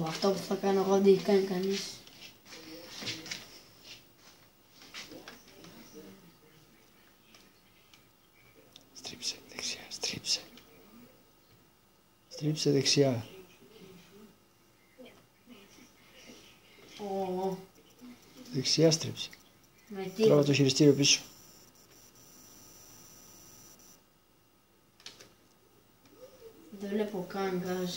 Αυτό που θα κάνω εγώ δεν έχει κάνει κανείς. Στρίψε δεξιά, στρίψε. Στρίψε δεξιά. Δεξιά στρίψε. Τράβα το χειριστήριο πίσω. Δεν βλέπω καν γκάζ.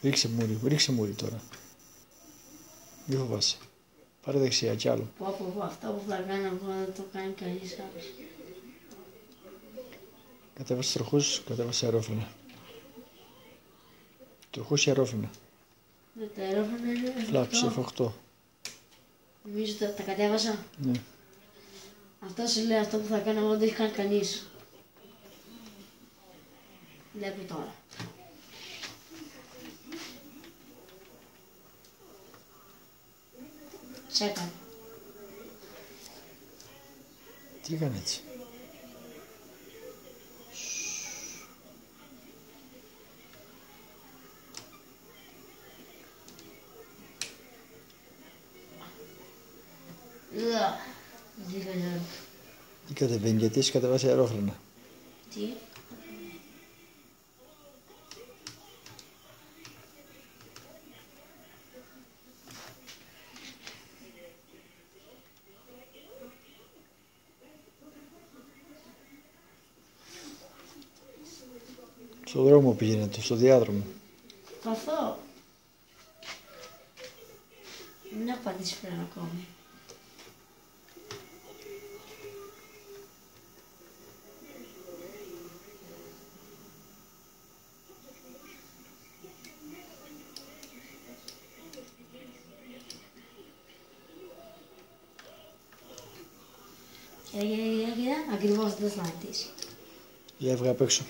Ρίξε μούρι τώρα. Μη φοβάσαι. Πάρε δεξιά κι άλλο. Αυτό που θα κάνω εγώ δεν το κάνει κανείς άλλος. Κατέβασε τροχούς, κατέβασε αερόφρενα. Τροχούς ή αερόφρενα. Τα αερόφρενα είναι Φλάψη F8. Νομίζω ότι τα κατέβασα. Ναι. Αυτό σου λέει αυτό που θα κάνω εγώ δεν έχει κάνει κανείς. Βλέπει τώρα. Τσέκανε. Τι έκανε έτσι. Τι κατεβαίνει, γιατί έχει κατεβάσει αερόφρενα. Τι. Στο δρόμο πήγαινε, στο διάδρομο. Αυτό. Μην απαντήσει πλέον ακόμη. Κοίτα, ακριβώς δεν θα αντίσει. Για έβγα απ' έξω.